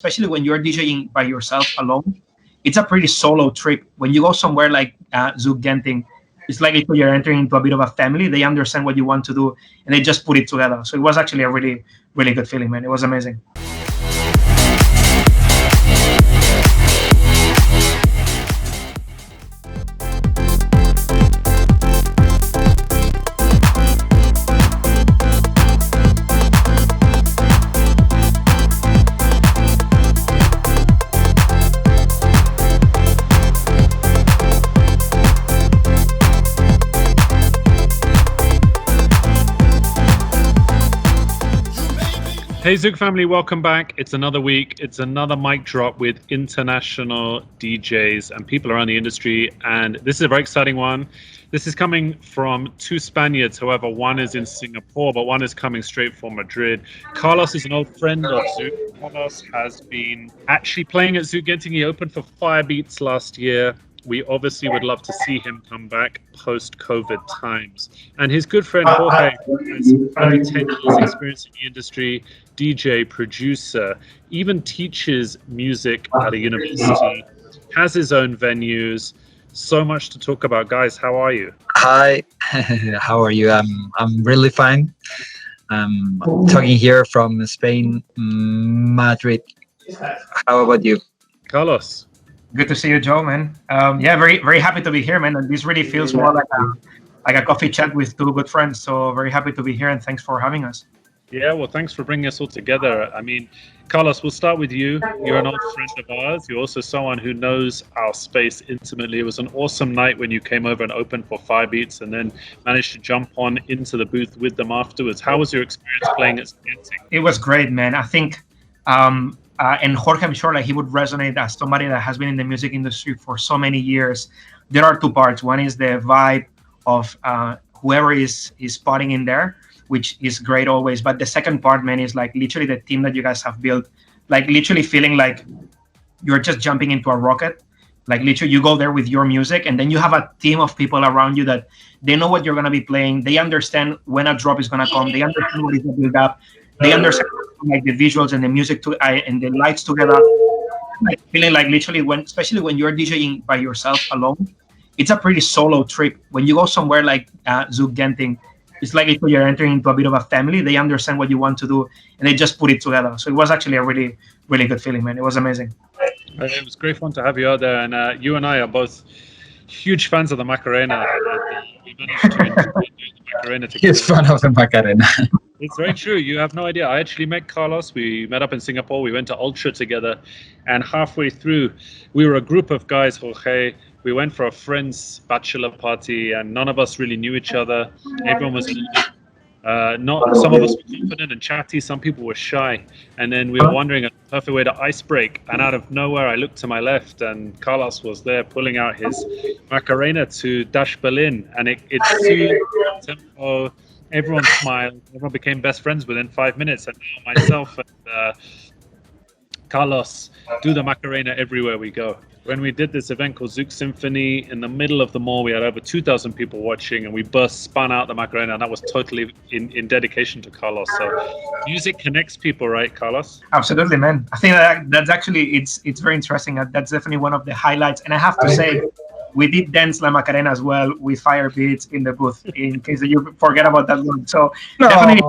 especially when you're DJing by yourself alone. It's a pretty solo trip. When you go somewhere like Zouk Genting, it's like if you're entering into a bit of a family. They understand what you want to do, and they just put it together. So it was actually a really, really good feeling, man. It was amazing. Hey Zouk family, welcome back. It's another week. It's another mic drop with international DJs and people around the industry. And this is a very exciting one. This is coming from two Spaniards. However, one is in Singapore, but one is coming straight from Madrid. Carlos is an old friend of Zouk. Carlos has been actually playing at Zouk Genting. He opened for Firebeatz last year. We obviously would love to see him come back post-COVID times. And his good friend Jorge has probably 10 years experience in the industry, DJ, producer, even teaches music at a university, has his own venues. So much to talk about. Guys, how are you? Hi, how are you? I'm really fine. I'm talking here from Spain, Madrid. How about you? Carlos. Good to see you, Joe, man. Yeah, very, very happy to be here, man. And this really feels more like a coffee chat with two good friends. So very happy to be here, and thanks for having us. Yeah, well, thanks for bringing us all together. I mean, Carlos, we'll start with you. You're an old friend of ours. You're also someone who knows our space intimately. It was an awesome night when you came over and opened for Firebeatz and then managed to jump on into the booth with them afterwards. How was your experience playing at Genting? It was great, man. I think, and Jorge, I'm sure like he would resonate as somebody that has been in the music industry for so many years. There are two parts. One is the vibe of whoever is spotting in there, which is great always. But the second part, man, is like literally the team that you guys have built, like literally feeling like you're just jumping into a rocket. Like literally you go there with your music, and then you have a team of people around you that they know what you're going to be playing. They understand when a drop is going to come. They understand what is going to build up. They understand like the visuals and the music and the lights together. Like feeling like literally especially when you're DJing by yourself alone, it's a pretty solo trip. When you go somewhere like Zouk Genting, it's like if you're entering into a bit of a family. They understand what you want to do, and they just put it together. So it was actually a really, really good feeling, man. It was amazing. It was great fun to have you out there, and you and I are both huge fans of the Macarena. We managed to enjoy the Macarena together. He's fan of the Macarena. It's very true. You have no idea. I actually met Carlos. We met up in Singapore. We went to Ultra together, and halfway through, we were a group of guys, Jorge. We went for a friend's bachelor party, and none of us really knew each other. Everyone was some of us were confident and chatty. Some people were shy, and then we were wondering a perfect way to ice break. And out of nowhere, I looked to my left, and Carlos was there pulling out his Macarena to Dash Berlin, and it soothed tempo. Everyone smiled. Everyone became best friends within 5 minutes, and now myself and Carlos do the Macarena everywhere we go. When we did this event called Zouk Symphony in the middle of the mall, we had over 2,000 people watching, and we spun out the Macarena, and that was totally in dedication to Carlos. So music connects people, right, Carlos? Absolutely, man. I think that's actually, it's very interesting. That's definitely one of the highlights. And I have to say, we did dance La Macarena as well with Firebeatz in the booth, in case you forget about that one. So definitely,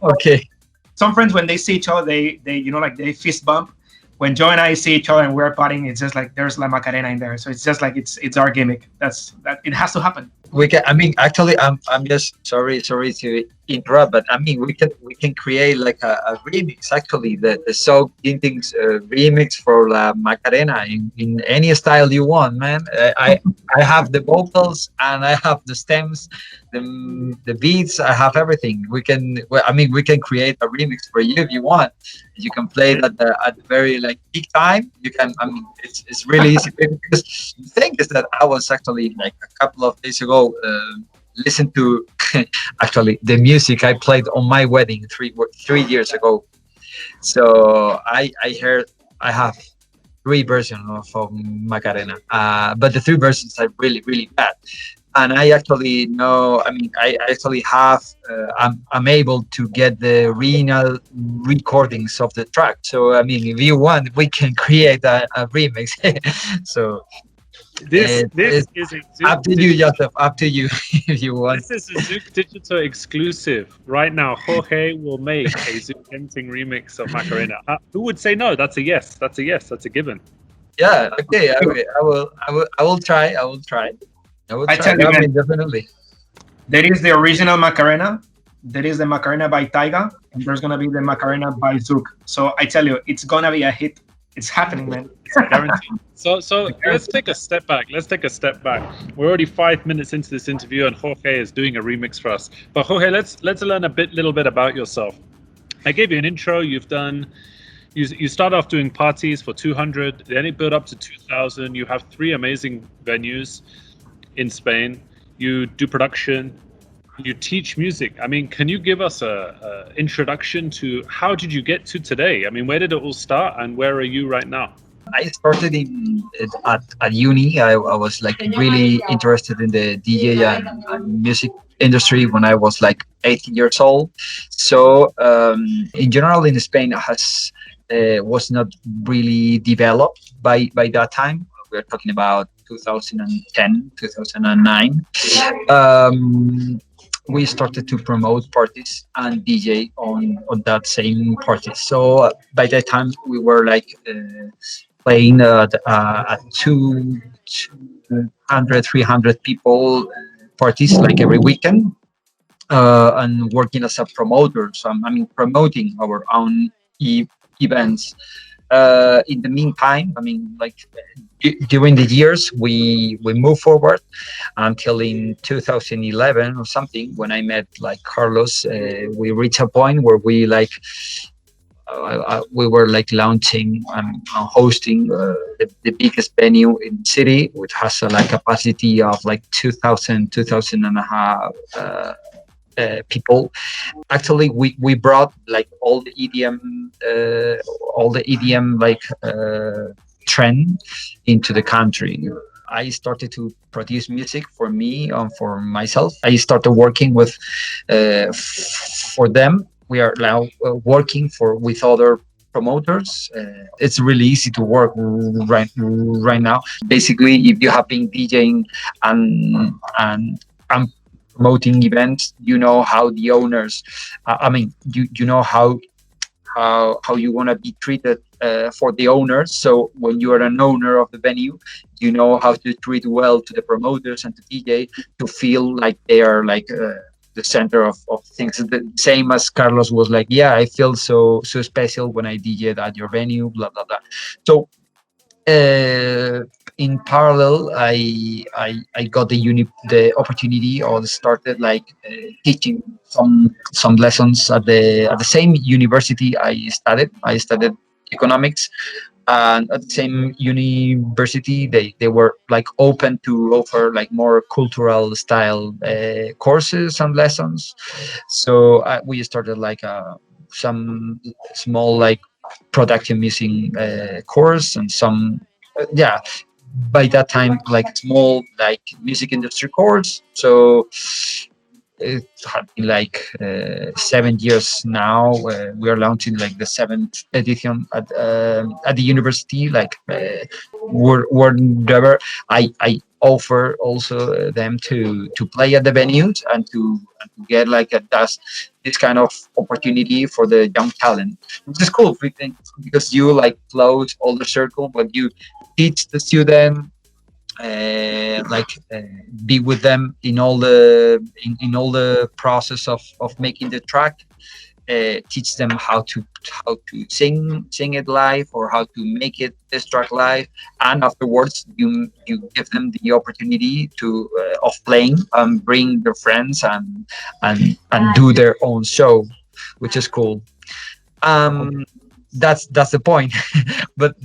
Okay. Some friends, when they see each other, they they fist bump. When Joe and I see each other and we're partying, it's just like there's La Macarena in there. So it's just like it's our gimmick. That it has to happen. We can. I mean, actually, I'm just sorry to interrupt, but I mean, we can create like a remix. Actually, the Zouk Genting's remix for La Macarena in any style you want, man. I have the vocals and I have the stems, the beats. I have everything. We can create a remix for you if you want. You can play it at the very like peak time. You can. I mean, it's really easy because the thing is that I was actually like a couple of days ago. Listen to actually the music I played on my wedding 3 years ago. So I have 3 versions of Macarena, but the 3 versions are really bad. and I actually know. I mean, I actually have. I'm able to get the original recordings of the track. So I mean, if you want, we can create a remix. So This it's is a up to you, Joseph. Up to you if you want. This is a Zouk Digital exclusive. Right now, Jorge will make a Zouk Genting remix of Macarena. Who would say no? That's a yes. That's a yes. That's a given. Yeah. Okay. I will try. I will try. I tell you, I man, mean, definitely. there is the original Macarena, there is the Macarena by Taiga, and there's gonna be the Macarena by Zouk. So I tell you, it's gonna be a hit. It's happening, man. Guaranteed. So let's take a step back. We're already 5 minutes into this interview, and Jorge is doing a remix for us. But Jorge, let's learn little bit about yourself. I gave you an intro. You've done. You start off doing parties for 200, then it built up to 2,000. You have 3 amazing venues in Spain. You do production. You teach music. I mean, can you give us a introduction to how did you get to today? I mean, where did it all start, and where are you right now? I started at uni. I was like really interested in the DJ and music industry when I was like 18 years old. So in general, in Spain, has was not really developed by that time. We're talking about 2010, 2009. We started to promote parties and DJ on that same party. So by that time, we were like playing at 200, 300 people parties like every weekend, and working as a promoter. So I mean, promoting our own events. In the meantime, I mean, like during the years, we moved forward until in 2011 or something, when I met like Carlos. We reached a point where we like we were like launching and hosting the biggest venue in the city, which has a like capacity of like 2,000 and a half people. Actually, we brought like all the EDM like trend into the country. I started to produce music for me and for myself. I started working with for them. We are now working with other promoters. It's really easy to work right now. Basically, if you have been DJing and promoting events, you know how the owners. I mean, you know how you want to be treated for the owners. So when you are an owner of the venue, you know how to treat well to the promoters and to DJ to feel like they are like the center of things. The same as Carlos was like, yeah, I feel so special when I DJed at your venue, blah blah blah. So in parallel, I got the opportunity, or started like teaching some lessons at the same university I studied economics, and at the same university they were like open to offer like more cultural style courses and lessons. So we started like some small like production music course, and some by that time like small like music industry course. So it had been like 7 years now. We are launching like the 7th edition at the university. Like wherever I offer also them to play at the venues and to get like this kind of opportunity for the young talent, which is cool because you like close all the circle, but you teach the student. Be with them in all the process of making the track, teach them how to sing it live, or how to make this track live, and afterwards you give them the opportunity to of playing and bring their friends and do their own show, which is cool. That's the point. But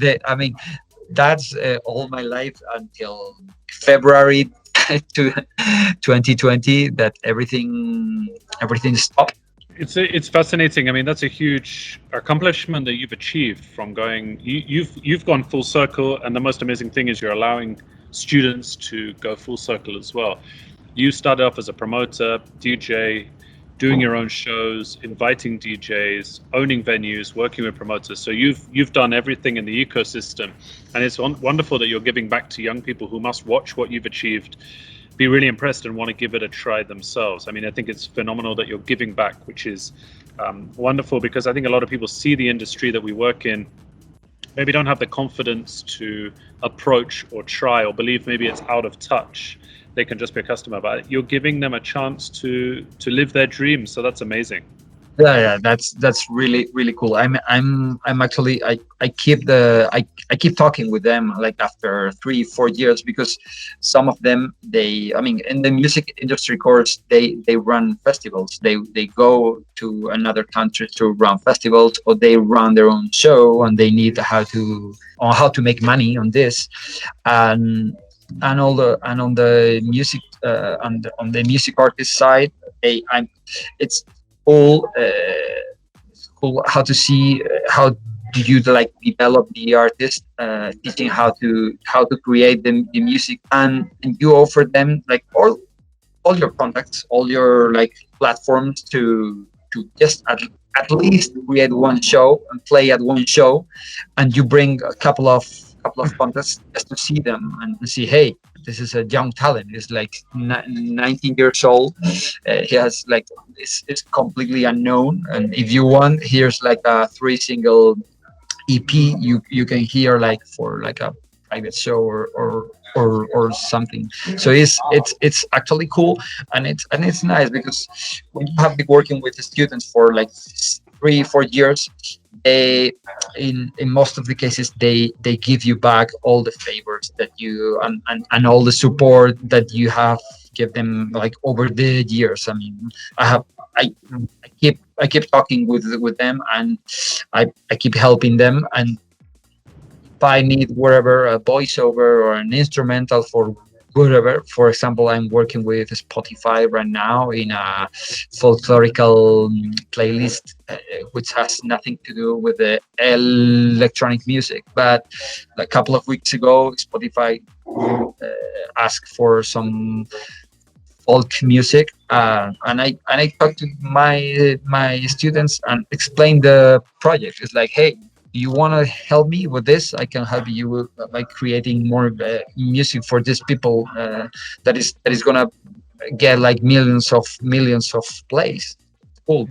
that's all my life until February to 2020, that everything stopped. It's fascinating. I mean, that's a huge accomplishment that you've achieved from going. You've gone full circle, and the most amazing thing is you're allowing students to go full circle as well. You started off as a promoter, DJ, doing your own shows, inviting DJs, owning venues, working with promoters. So you've done everything in the ecosystem, and it's wonderful that you're giving back to young people who must watch what you've achieved, be really impressed, and want to give it a try themselves. I mean, I think it's phenomenal that you're giving back, which is wonderful, because I think a lot of people see the industry that we work in, maybe don't have the confidence to approach or try, or believe maybe it's out of touch. They can just be a customer, but you're giving them a chance to live their dreams. So that's amazing. Yeah, that's really cool. I'm actually I keep talking with them like after 3-4 years, because some of them, I mean, in the music industry course, they run festivals. They go to another country to run festivals, or they run their own show, and they need how to make money on this, and on the music on the music artist side, it's all cool how to see how do you like develop the artist, teaching how to create the music, and you offer them like all your contacts, all your like platforms to just at least create one show and play at one show, and you bring a couple of contacts just to see them and see, hey, this is a young talent. He's like 19 years old. He has like it's completely unknown, and if you want, here's like a 3 single EP you can hear like for like a private show or something. So it's actually cool, and it's nice, because when you have been working with the students for like 3-4 years, they in most of the cases they give you back all the favors that you and all the support that you have give them like over the years. I mean, I keep talking with them, and I keep helping them, and if I need whatever, a voiceover or an instrumental for whatever. For example, I'm working with Spotify right now in a folklorical playlist, which has nothing to do with the electronic music. But a couple of weeks ago, Spotify asked for some folk music, and I talked to my students and explained the project. It's like, hey, you want to help me with this? I can help you with, by creating more music for these people that is gonna get like millions of plays. Cool.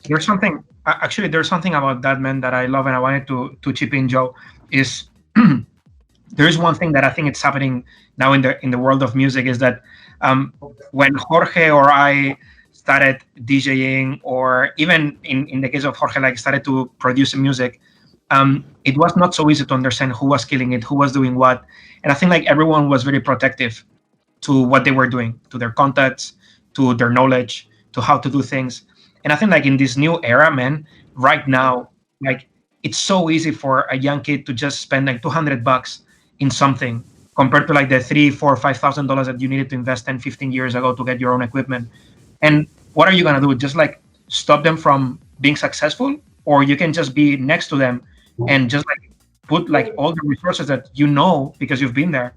There's something actually. There's something about that, man, that I love, and I wanted to chip in, Joe. Is there is one thing that I think it's happening now in the world of music, is that when Jorge or I started DJing, or even in the case of Jorge, like started to produce music, it was not so easy to understand who was killing it, who was doing what. And I think like everyone was very protective to what they were doing, to their contacts, to their knowledge, to how to do things. And I think like in this new era, man, right now, like it's so easy for a young kid to just spend like $200 in something, compared to like the $3,000, $4,000, $5,000 that you needed to invest 10, 15 years ago to get your own equipment. And what are you gonna do? Just like stop them from being successful? Or you can just be next to them and just like put like all the resources that you know, because you've been there,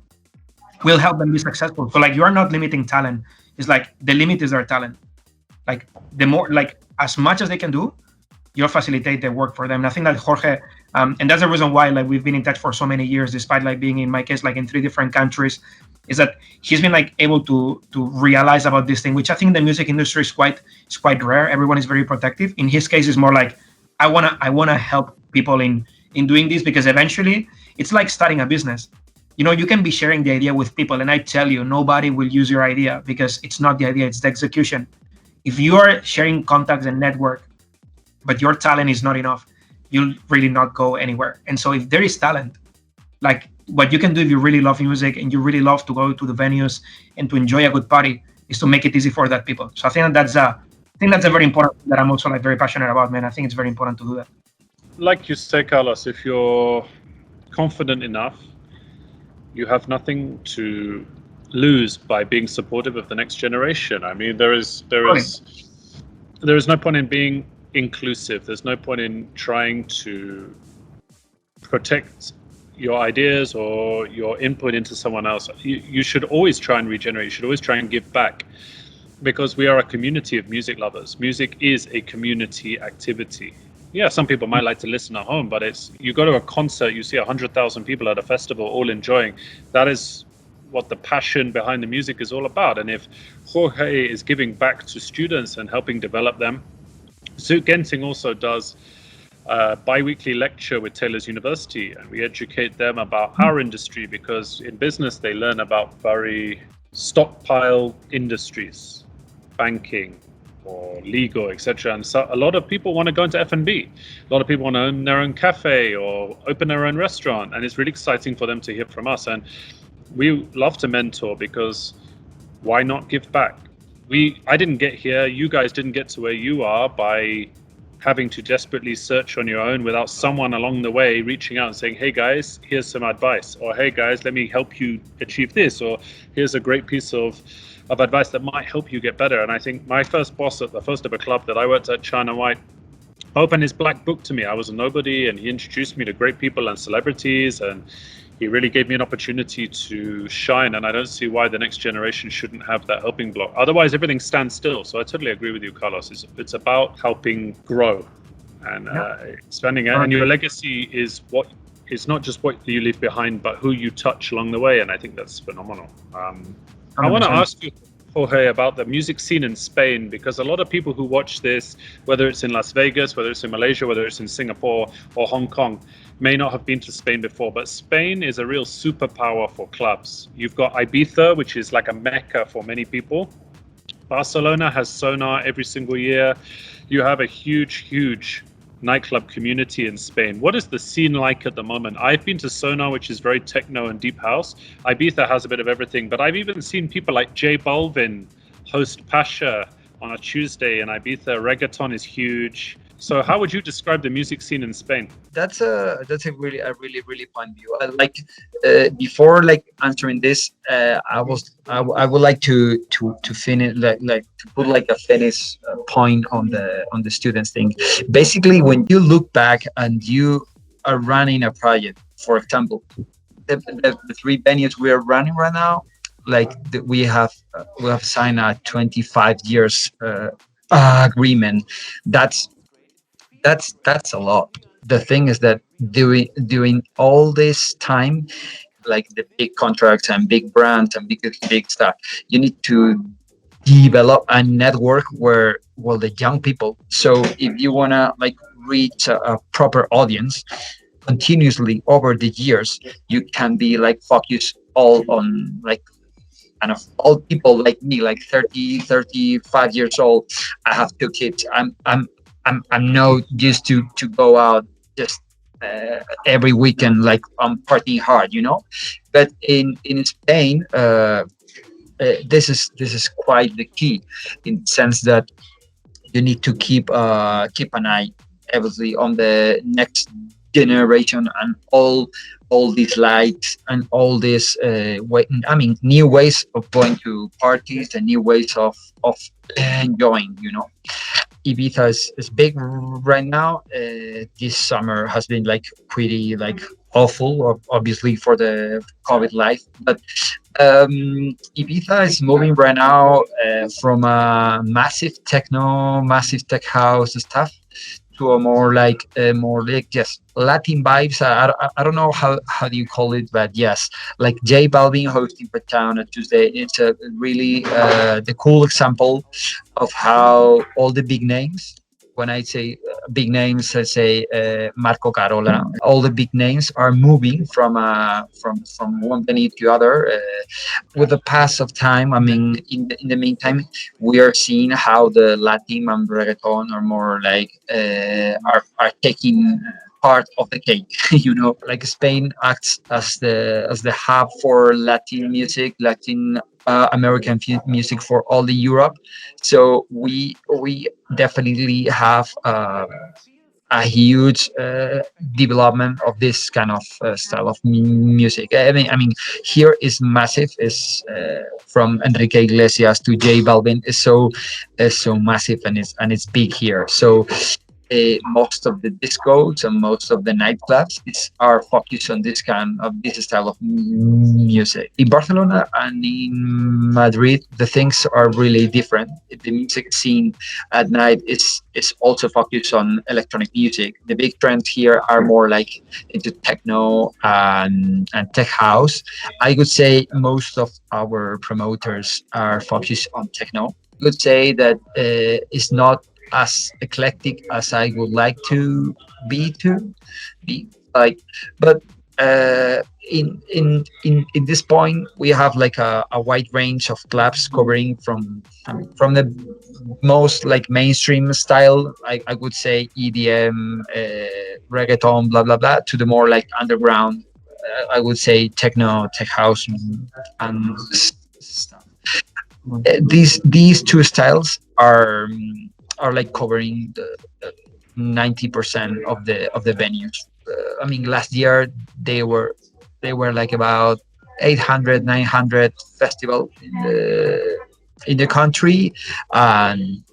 will help them be successful. So like you are not limiting talent. It's like the limit is their talent. Like the more, like as much as they can do, you'll facilitate the work for them. And I think that Jorge, and that's the reason why like we've been in touch for so many years, despite like being, in my case, like in 3 different countries, is that he's been like able to realize about this thing, which I think the music industry is quite rare. Everyone is very protective. In his case, it's more like I wanna help people in doing this, because eventually it's like starting a business. You know, you can be sharing the idea with people, and I tell you, nobody will use your idea, because it's not the idea, it's the execution. If you are sharing contacts and network, but your talent is not enough, you'll really not go anywhere. And so if there is talent, like what you can do if you really love music and you really love to go to the venues and to enjoy a good party, is to make it easy for that people. So I think that's a very important thing that I'm also like very passionate about, man. I think it's very important to do that. Like you say, Carlos, if you're confident enough, you have nothing to lose by being supportive of the next generation. I mean, there is no point in being inclusive. There's no point in trying to protect your ideas or your input into someone else, you should always try and regenerate. You should always try and give back, because we are a community of music lovers. Music is a community activity. Yeah, some people might like to listen at home, but it's, you go to a concert, you see 100,000 people at a festival all enjoying. That is what the passion behind the music is all about. And if Jorge is giving back to students and helping develop them, Zouk Genting also does a bi-weekly lecture with Taylor's University, and we educate them about our industry, because in business they learn about very stockpile industries, banking or legal, etc. And so a lot of people want to go into F&B. A lot of people want to own their own cafe or open their own restaurant, and it's really exciting for them to hear from us. And we love to mentor, because why not give back? I didn't get here, you guys didn't get to where you are by having to desperately search on your own without someone along the way reaching out and saying, hey guys, here's some advice, or hey guys, let me help you achieve this, or here's a great piece of advice that might help you get better. And I think my first boss at the first ever club that I worked at, China White, opened his black book to me. I was a nobody, and he introduced me to great people and celebrities, and he really gave me an opportunity to shine. And I don't see why the next generation shouldn't have that helping block. Otherwise, everything stands still. So I totally agree with you, Carlos. It's about helping grow and expanding it. And your legacy is what is not just what you leave behind, but who you touch along the way. And I think that's phenomenal. I want to ask you, Jorge, about the music scene in Spain, because a lot of people who watch this, whether it's in Las Vegas, whether it's in Malaysia, whether it's in Singapore or Hong Kong, may not have been to Spain before, but Spain is a real superpower for clubs. You've got Ibiza, which is like a mecca for many people. Barcelona has Sonar every single year. You have a huge nightclub community in Spain. What is the scene like at the moment? I've been to Sonar, which is very techno and deep house. Ibiza has a bit of everything, but I've even seen people like J Balvin host Pasha on a Tuesday in Ibiza. Reggaeton is huge. So how would you describe the music scene in Spain? That's a really fun view. I like before like answering this, I would like to finish like to put like a finish point on the students thing. Basically, when you look back and you are running a project, for example, the three venues we are running right now, like we have signed a 25 years agreement. That's a lot. The thing is that during all this time, like the big contracts and big brands and big stuff, you need to develop a network where the young people. So if you wanna like reach a proper audience continuously over the years, you can be like focused all on like kind of old people like me, like 30, 35 years old. I have 2 kids. I'm not used to go out just every weekend like I'm partying hard, you know. But in Spain, this is quite the key, in the sense that you need to keep an eye, obviously, on the next generation and all these lights and all this new ways of going to parties and new ways of enjoying, you know. Ibiza is big right now. This summer has been like pretty like awful, obviously for the COVID life. But Ibiza is moving right now from a massive techno, massive tech house stuff to a more like just Latin vibes. I don't know how do you call it, but yes, like J Balvin hosting per town on Tuesday. It's a really the cool example of how all the big names. When I say big names, I say Marco Carola. All the big names are moving from one venue to other. With the pass of time, I mean, in the meantime, we are seeing how the Latin and reggaeton are more like are taking part of the cake. You know, like Spain acts as the hub for Latin music, Latin American music for all the Europe. So we definitely have a huge development of this kind of style of music. I mean, here is massive. Is from Enrique Iglesias to J Balvin is so massive, and it's big here. So most of the discos and most of the nightclubs are focused on this style of music. In Barcelona and in Madrid, the things are really different. The music scene at night is also focused on electronic music. The big trends here are more like into techno and tech house. I would say most of our promoters are focused on techno. I would say that it's not as eclectic as I would like to be like, but in this point we have like a wide range of clubs covering from the most like mainstream style, I would say EDM, reggaeton, blah blah blah, to the more like underground, I would say techno, tech house, and stuff. These two styles are like covering the 90% of the venues. I mean, last year they were like about 800, 900 festival in the country. And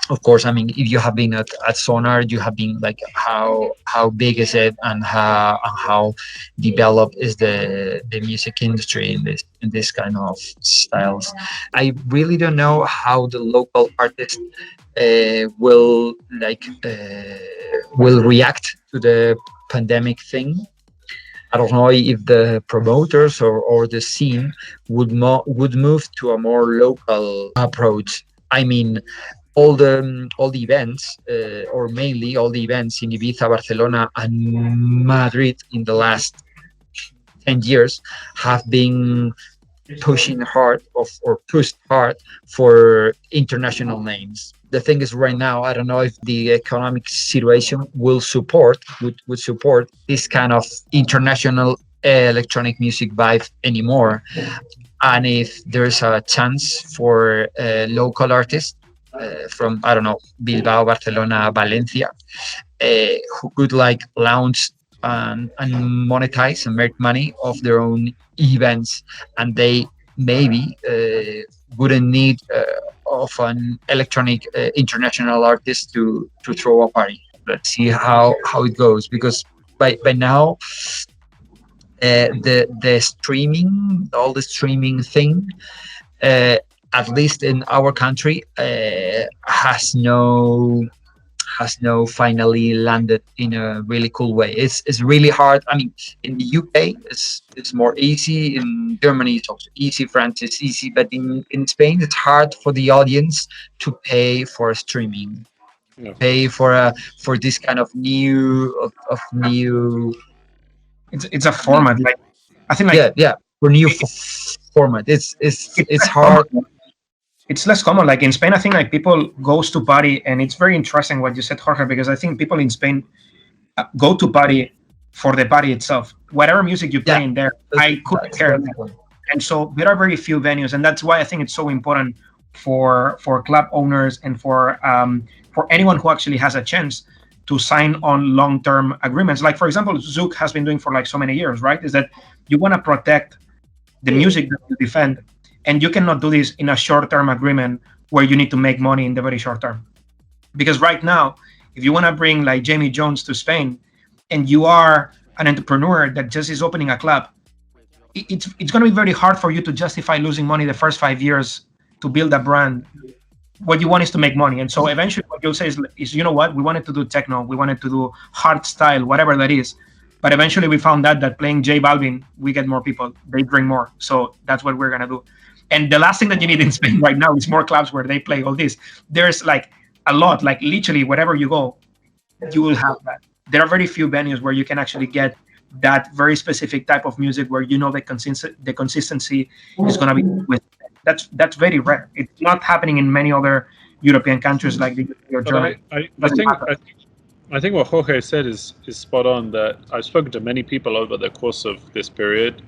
of course, I mean, if you have been at Sonar, you have been like how big is it, and how developed is the music industry in this kind of styles. I really don't know how the local artists will react to the pandemic thing. I don't know if the promoters or the scene would move to a more local approach. I mean, all the events, or mainly all the events in Ibiza, Barcelona, and Madrid in the last 10 years have been pushing hard or pushed hard for international names. The thing is, right now, I don't know if the economic situation would support this kind of international electronic music vibe anymore, and if there's a chance for local artists from, I don't know, Bilbao, Barcelona, Valencia, who could like launch and monetize and make money off their own events, and they maybe wouldn't need of an electronic international artist to throw a party. Let's see how it goes, because by now the streaming, all the streaming thing, at least in our country, has no finally landed in a really cool way. It's really hard. I mean, in the UK it's more easy. In Germany it's also easy. France is easy, but in Spain it's hard for the audience to pay for streaming. Yeah. Pay for this kind of new. It's a format. Like, I think, like, Yeah, for new format. It's less hard. common. It's less common. Like in Spain, I think like people goes to party, and it's very interesting what you said, Jorge, because I think people in Spain go to party for the party itself. Whatever music you play in there, I couldn't care less. And so there are very few venues, and that's why I think it's so important for club owners and for anyone who actually has a chance to sign on long-term agreements. Like, for example, Zouk has been doing for like so many years, right? Is that you want to protect the music that you defend, and you cannot do this in a short-term agreement where you need to make money in the very short term. Because right now, if you want to bring like Jamie Jones to Spain, and you are an entrepreneur that just is opening a club, it's going to be very hard for you to justify losing money the first 5 years to build a brand. What you want is to make money. And so eventually what you'll say is, you know what, we wanted to do techno, we wanted to do hard style, whatever that is. But eventually we found that playing J Balvin, we get more people, they bring more. So that's what we're going to do. And the last thing that you need in Spain right now is more clubs where they play all this. There's like a lot, like literally wherever you go, you will have that. There are very few venues where you can actually get that very specific type of music where you know the consistency is going to be with. That's very rare. It's not happening in many other European countries like the UK or Germany. I think what Jorge said is spot on. That I've spoken to many people over the course of this period,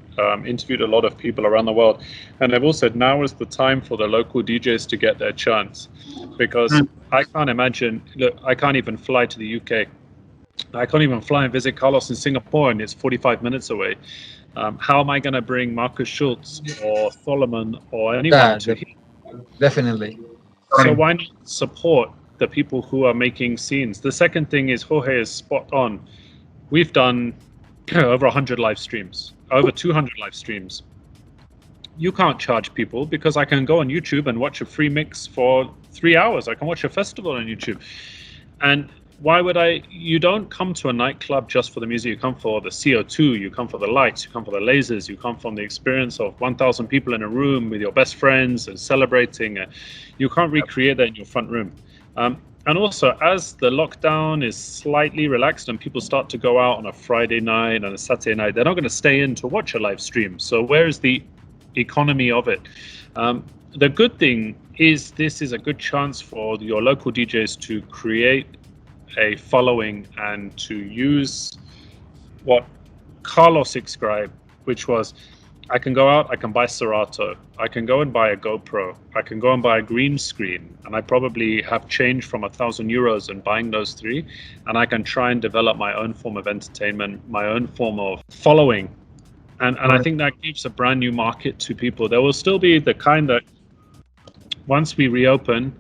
interviewed a lot of people around the world, and they've all said now is the time for the local DJs to get their chance, because I can't imagine. Look, I can't even fly to the UK. I can't even fly and visit Carlos in Singapore, and it's 45 minutes away. How am I going to bring Marcus Schultz or Solomon or anyone to here? Definitely. So why not support the people who are making scenes. The second thing is Jorge is spot on. We've done over 100 live streams, over 200 live streams. You can't charge people because I can go on YouTube and watch a free mix for 3 hours. I can watch a festival on YouTube. And why would I? You don't come to a nightclub just for the music. You come for the CO2, you come for the lights, you come for the lasers, you come from the experience of 1,000 people in a room with your best friends and celebrating. You can't recreate that in your front room. And also, as the lockdown is slightly relaxed and people start to go out on a Friday night and a Saturday night, they're not going to stay in to watch a live stream. So where is the economy of it? The good thing is this is a good chance for your local DJs to create a following and to use what Carlos described, which was, I can go out, I can buy Serato, I can go and buy a GoPro, I can go and buy a green screen, and I probably have change from €1,000 in buying those three, and I can try and develop my own form of entertainment, my own form of following. And I think that gives a brand new market to people. There will still be the kind that once we reopen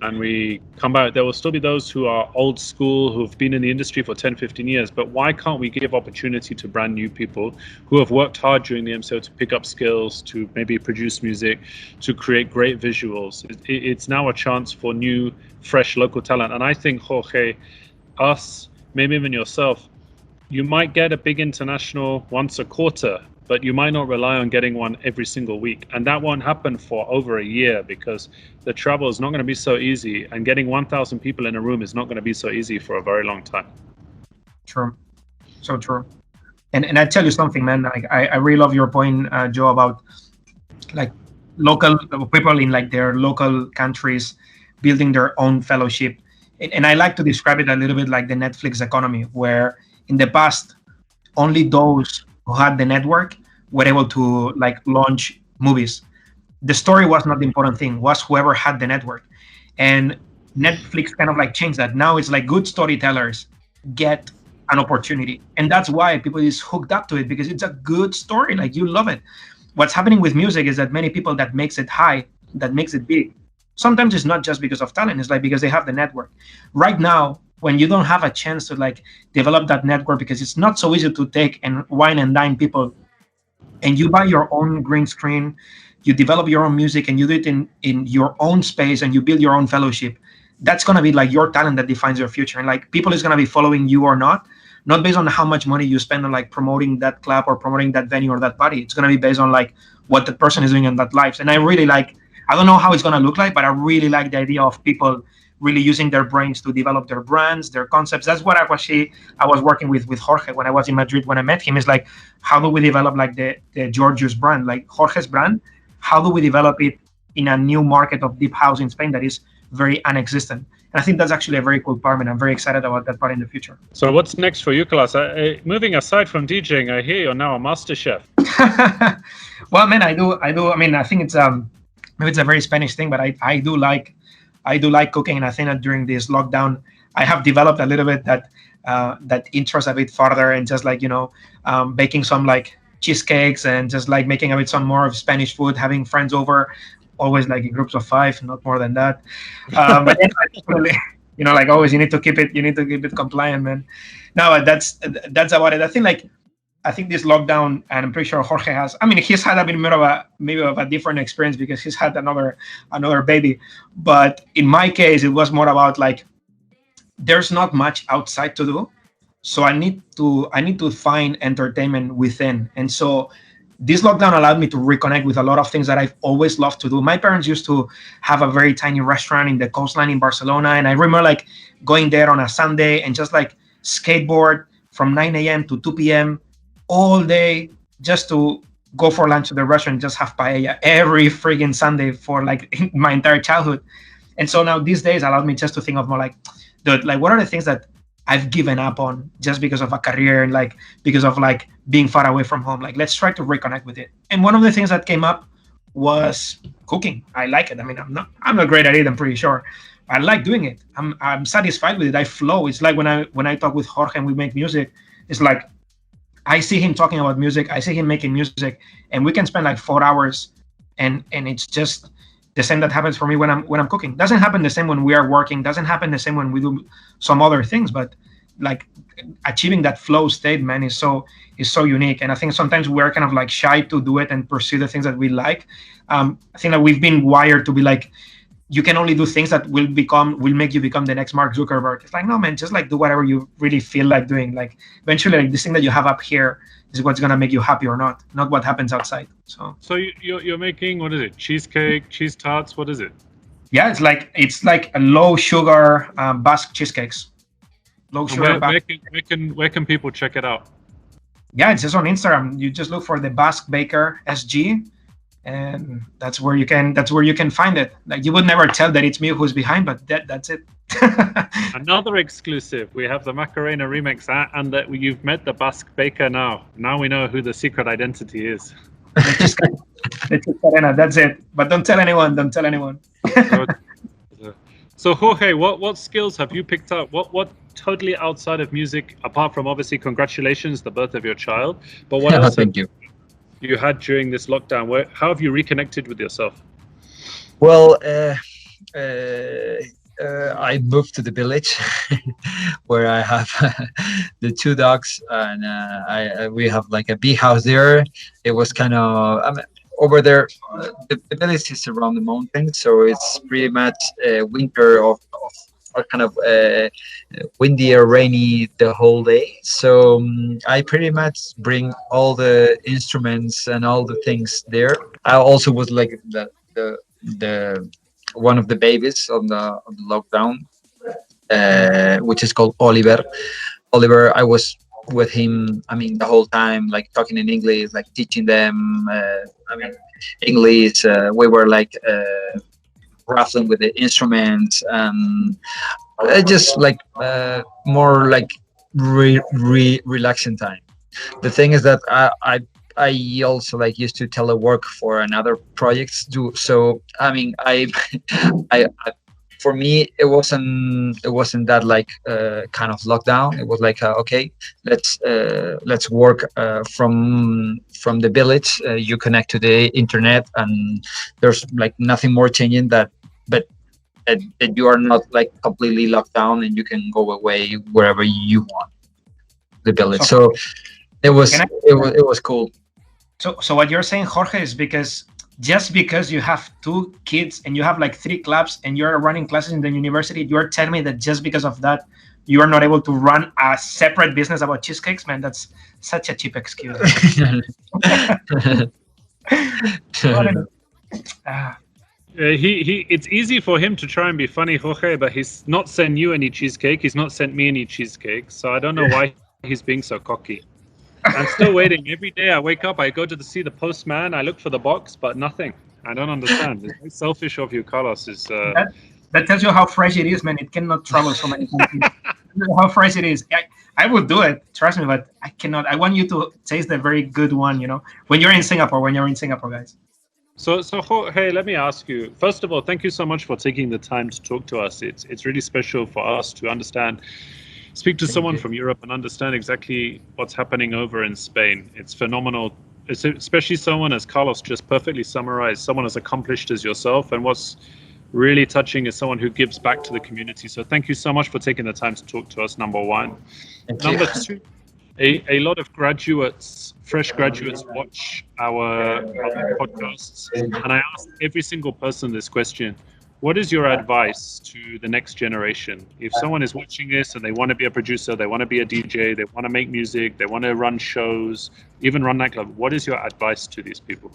and we come back, there will still be those who are old school, who've been in the industry for 10, 15 years. But why can't we give opportunity to brand new people who have worked hard during the MCO to pick up skills, to maybe produce music, to create great visuals? It's now a chance for new, fresh local talent. And I think, Jorge, us, maybe even yourself, you might get a big international once a quarter, but you might not rely on getting one every single week. And that won't happen for over a year because the travel is not going to be so easy, and getting 1,000 people in a room is not going to be so easy for a very long time. True. So true. And I tell you something, man, like I really love your point, Joe, about like local people in like their local countries building their own fellowship. And I like to describe it a little bit like the Netflix economy, where in the past, only those who had the network were able to like launch movies. The story was not the important thing, was whoever had the network. And Netflix kind of like changed that. Now it's like good storytellers get an opportunity. And that's why people is hooked up to it, because it's a good story. Like you love it. What's happening with music is that many people that makes it high, that makes it big, sometimes it's not just because of talent, it's like because they have the network. Right now, when you don't have a chance to like develop that network, because it's not so easy to take and wine and dine people, and you buy your own green screen, you develop your own music, and you do it in your own space, and you build your own fellowship, that's going to be like your talent that defines your future. And like people is going to be following you or not based on how much money you spend on like promoting that club or promoting that venue or that party. It's going to be based on like what the person is doing in that life. And I really like, I don't know how it's going to look like, but I really like the idea of people really using their brains to develop their brands, their concepts. That's what I was working with Jorge when I was in Madrid. When I met him, is like, how do we develop like the GEORGEOUS brand, like Jorge's brand? How do we develop it in a new market of deep house in Spain that is very unexistent? And I think that's actually a very cool part, and I'm very excited about that part in the future. So what's next for you, Carlos? Moving aside from DJing, I hear you're now a master chef. Well, man, I do. I mean, I think it's maybe it's a very Spanish thing, but I do like cooking, and I think that during this lockdown, I have developed a little bit that interest a bit further, and just like baking some like cheesecakes and just like making a bit some more of Spanish food, having friends over, always like in groups of 5, not more than that. But then actually, like always, you need to keep it compliant, man. No, that's about it. I think this lockdown, and I'm pretty sure Jorge has. I mean, he's had a bit more of a different experience because he's had another baby. But in my case, it was more about like, there's not much outside to do, so I need to find entertainment within. And so this lockdown allowed me to reconnect with a lot of things that I've always loved to do. My parents used to have a very tiny restaurant in the coastline in Barcelona, and I remember like going there on a Sunday and just like skateboard from 9 a.m. to 2 p.m. all day, just to go for lunch to the restaurant and just have paella every friggin' Sunday for like my entire childhood. And so now these days allowed me just to think of more like, dude, like what are the things that I've given up on just because of a career and like because of like being far away from home? Like, let's try to reconnect with it. And one of the things that came up was cooking. I like it. I mean, I'm not great at it, I'm pretty sure. I like doing it. I'm satisfied with it. I flow. It's like when I talk with Jorge and we make music, it's like I see him talking about music, I see him making music, and we can spend like 4 hours, and it's just The same that happens for me when I'm cooking. Doesn't happen the same when we are working. Doesn't happen the same when we do some other things. But like achieving that flow state, man, is so unique. And I think sometimes we're kind of like shy to do it and pursue the things that we like. I think that we've been wired to be like, you can only do things that will make you become the next Mark Zuckerberg. It's like, no, man, just like do whatever you really feel like doing. Like eventually, like this thing that you have up here is what's gonna make you happy or not what happens outside. So you're making, what is it? Cheesecake, cheese tarts. What is it? Yeah, it's like a low sugar Basque cheesecakes. Low sugar. Where can people check it out? Yeah, it's just on Instagram. You just look for the Basque Baker SG. And that's where you can find it. Like you would never tell that it's me who's behind, but that's it. Another exclusive. We have the Macarena remix, and that you've met the Basque Baker now. Now we know who the secret identity is. That's it. But don't tell anyone. Don't tell anyone. So Jorge, what skills have you picked up? What totally outside of music, apart from obviously congratulations, the birth of your child, but what else? Thank you. You had during this lockdown? How have you reconnected with yourself? Well, I moved to the village where I have the 2 dogs, and we have like a bee house there. It was kind of over there. The village is around the mountains, so it's pretty much winter of kind of windy or rainy the whole day. So I pretty much bring all the instruments and all the things there. I also was like the one of the babies on the lockdown, which is called Oliver. Oliver, I was with him, I mean, the whole time, like talking in English, like teaching them, English. We were like rattling with the instruments, and just like more like relaxing time. The thing is that I also like used to telework for another projects too. So I mean, I for me it wasn't that like kind of lockdown. It was like okay, let's work from the village. You connect to the internet, and there's like nothing more changing that, but that you are not like completely locked down, and you can go away wherever you want. The village. So it was cool. So what you're saying, Jorge, is because you have 2 kids and you have like 3 clubs and you're running classes in the university, you're telling me that just because of that, you are not able to run a separate business about cheesecakes? Man, that's such a cheap excuse. It's easy for him to try and be funny, Jorge, but he's not sent you any cheesecake. He's not sent me any cheesecake. So I don't know why he's being so cocky. I'm still waiting. Every day I wake up, I go to see the postman. I look for the box, but nothing. I don't understand. It's very selfish of you, Carlos. That tells you how fresh it is, man. It cannot travel so many countries. How fresh it is. I would do it, trust me, but I cannot. I want you to taste the very good one, when you're in Singapore, guys. So Jorge, let me ask you, first of all, thank you so much for taking the time to talk to us. It's really special for us to understand, speak to someone from Europe and understand exactly what's happening over in Spain. It's phenomenal, especially someone, as Carlos just perfectly summarized, someone as accomplished as yourself. And what's really touching is someone who gives back to the community. So thank you so much for taking the time to talk to us, number one. Number two, a lot of graduates, fresh graduates, watch our podcasts. And I ask every single person this question: what is your advice to the next generation? If someone is watching this and they want to be a producer, they want to be a DJ, they want to make music, they want to run shows, even run nightclub, what is your advice to these people?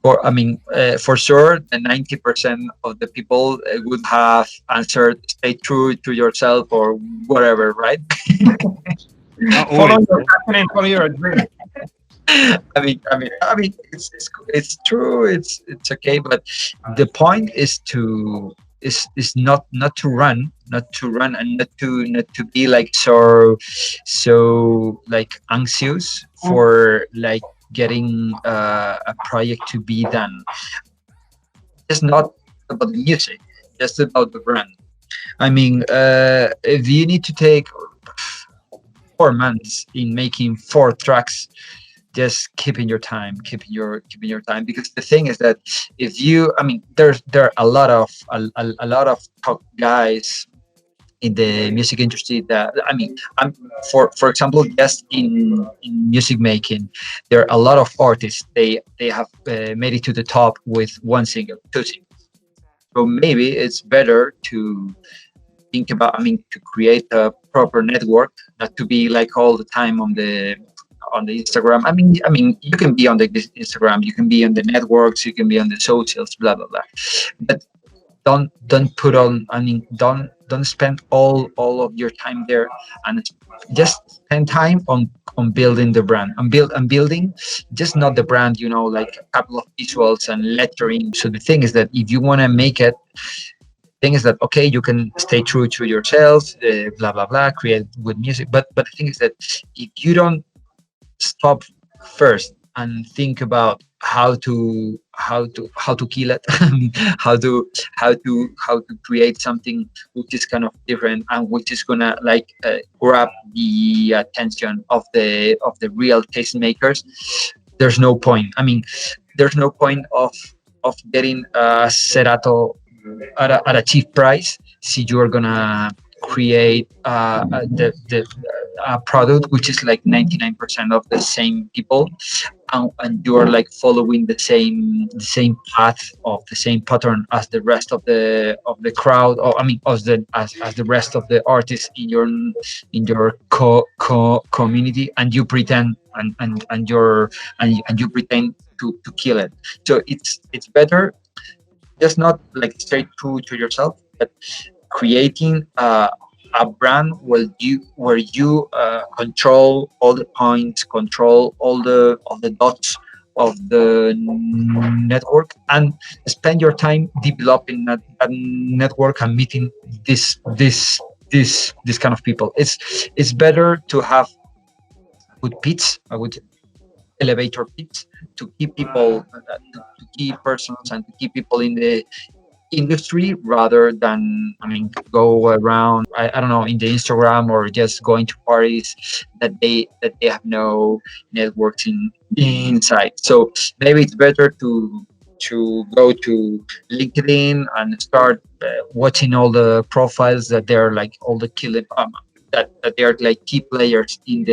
For sure, the 90% of the people would have answered, stay true to yourself or whatever, right? Follow your passion and follow your dream. It's true. It's okay, but the point is not to run, and not to be like so like anxious for like getting a project to be done. It's not about the music, just about the run. If you need to take 4 months in making 4 tracks, just keeping your time, keeping your time, because the thing is that if you, I mean, there are a lot of top guys in the music industry that, I mean, I'm for example, just in music making, there are a lot of artists, they have made it to the top with one single, two singles. So maybe it's better to think about, I mean, to create a proper network, not to be like all the time on the Instagram. I mean, you can be on the Instagram, you can be on the networks, you can be on the socials, blah blah blah. But don't put on. I mean, don't spend all of your time there, and just spend time on building the brand, and building just not the brand, you know, like a couple of visuals and lettering. So the thing is that if you want to make it, thing is that okay, you can stay true to yourself, blah blah blah, create good music, but the thing is that if you don't stop first and think about how to kill it, how to create something which is kind of different and which is gonna like grab the attention of the real tastemakers. There's no point. I mean, there's no point of getting a Cerato at a cheap price si you're gonna create the a product which is like 99% of the same people, and you're like following the same path of the same pattern as the rest of the crowd, or I mean as the rest of the artists in your community, and you pretend and you pretend to kill it. So it's better just not like stay true to yourself, but creating a brand where you control all the points, control all the dots of the network, and spend your time developing that network and meeting this kind of people. It's better to have good pits, a good elevator pitch, to keep people, to keep persons, and to keep people in the industry, rather than, I mean, go around, I don't know, in the Instagram, or just going to parties that they have no networking inside. So maybe it's better to go to LinkedIn and start watching all the profiles that they're like all the killing that they are like key players in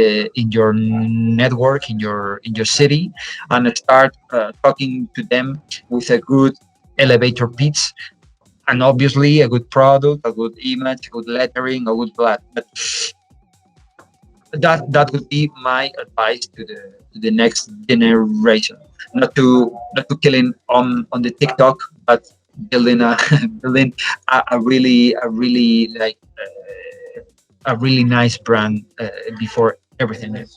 your network, in your city, and start talking to them with a good elevator pitch, and obviously a good product, a good image, a good lettering, a good black. But that would be my advice to the next generation. Not to killing on the TikTok, but building a really like a really nice brand before everything else.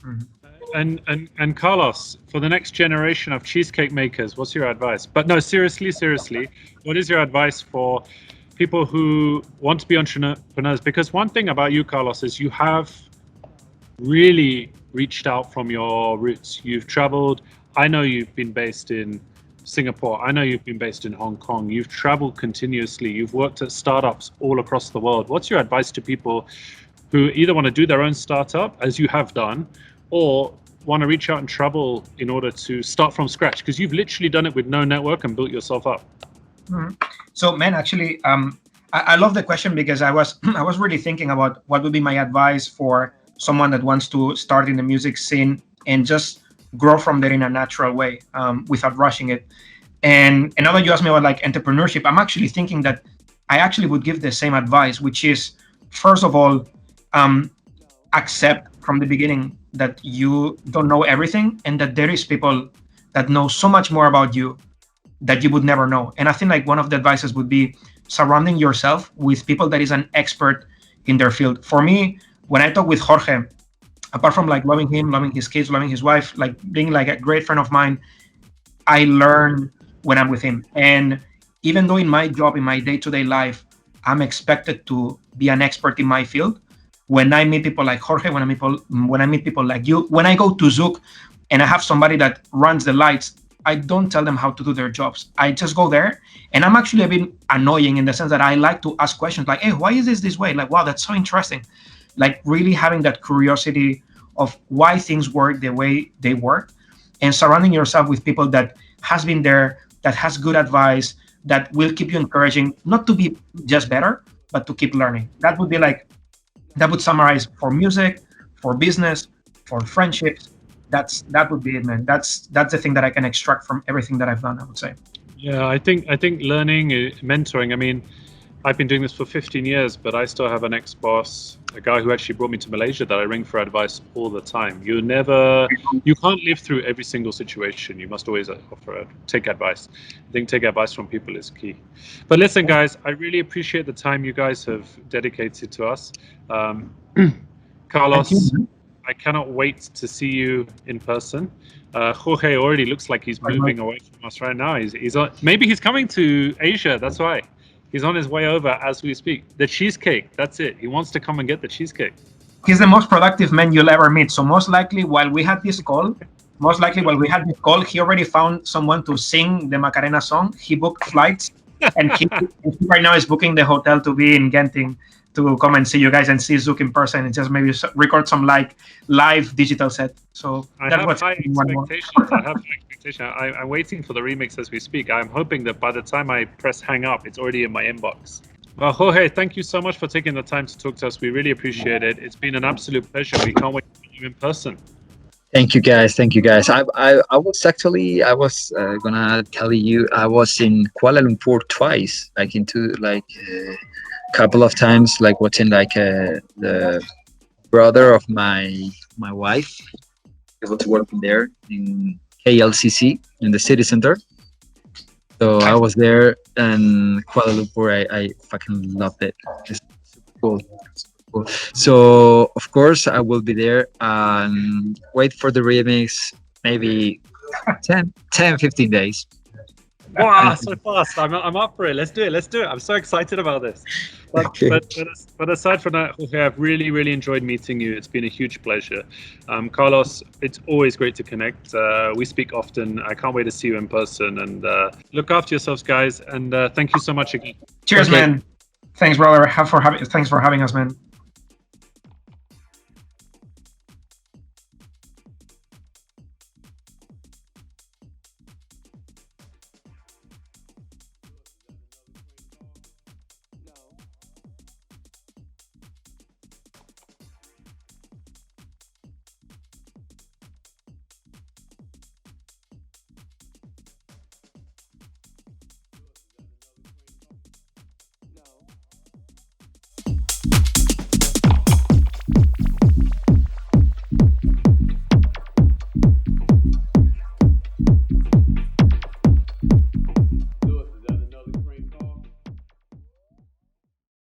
Mhm. And Carlos, for the next generation of cheesecake makers, what's your advice? But no, seriously, what is your advice for people who want to be entrepreneurs? Because one thing about you, Carlos, is you have really reached out from your roots. You've traveled. I know you've been based in Singapore. I know you've been based in Hong Kong. You've traveled continuously. You've worked at startups all across the world. What's your advice to people who either want to do their own startup, as you have done, or want to reach out and travel in order to start from scratch? Because you've literally done it with no network and built yourself up. Mhm. So, man, actually, I love the question, because I was really thinking about what would be my advice for someone that wants to start in the music scene and just grow from there in a natural way, without rushing it. And now that you asked me about like entrepreneurship, I'm actually thinking that I actually would give the same advice, which is, first of all, accept from the beginning that you don't know everything, and that there is people that know so much more about you that you would never know. And I think like one of the advices would be surrounding yourself with people that is an expert in their field. For me, when I talk with Jorge, apart from like loving him, loving his kids, loving his wife, like being like a great friend of mine, I learn when I'm with him. And even though in my job, in my day-to-day life, I'm expected to be an expert in my field, when I meet people like Jorge, when I meet people like you, when I go to Zouk and I have somebody that runs the lights, I don't tell them how to do their jobs. I just go there, and I'm actually a bit annoying in the sense that I like to ask questions like, hey, why is this way? Like, wow, that's so interesting. Like really having that curiosity of why things work the way they work, and surrounding yourself with people that has been there, that has good advice, that will keep you encouraging, not to be just better, but to keep learning. That would summarize for music, for business, for friendships. That would be it, man. That's the thing that I can extract from everything that I've done, I would say. Yeah, I think learning, mentoring. I mean, I've been doing this for 15 years, but I still have an ex-boss, a guy who actually brought me to Malaysia that I ring for advice all the time. You can't live through every single situation. You must always take advice. I think take advice from people is key. But listen, guys, I really appreciate the time you guys have dedicated to us. Carlos, I cannot wait to see you in person. Jorge already looks like he's moving away from us right now. Maybe he's coming to Asia. That's why. He's on his way over as we speak. The cheesecake, that's it. He wants to come and get the cheesecake. He's the most productive man you'll ever meet. So most likely while we had this call, he already found someone to sing the Macarena song. He booked flights, and he right now is booking the hotel to be in Genting to come and see you guys and see Zouk in person and just maybe record some live digital set. So I have high expectations. I'm waiting for the remix as we speak. I'm hoping that by the time I press hang up, it's already in my inbox. Well, Jorge, thank you so much for taking the time to talk to us. We really appreciate it. It's been an absolute pleasure. We can't wait to meet you in person. Thank you guys. I was gonna tell you, I was in Kuala Lumpur twice, couple of times, watching the brother of my wife. He was working there in KLCC in the city center. So I was there, and Kuala Lumpur, I fucking loved it. It's super cool. So of course I will be there and wait for the remix, maybe 10-15 days. Wow, so fast. I'm up for it. Let's do it. I'm so excited about this. But aside from that, Jorge, I've really, really enjoyed meeting you. It's been a huge pleasure. Carlos, it's always great to connect. We speak often. I can't wait to see you in person. And look after yourselves, guys. And thank you so much again. Cheers, man. Thanks, brother. Thanks for having us, man.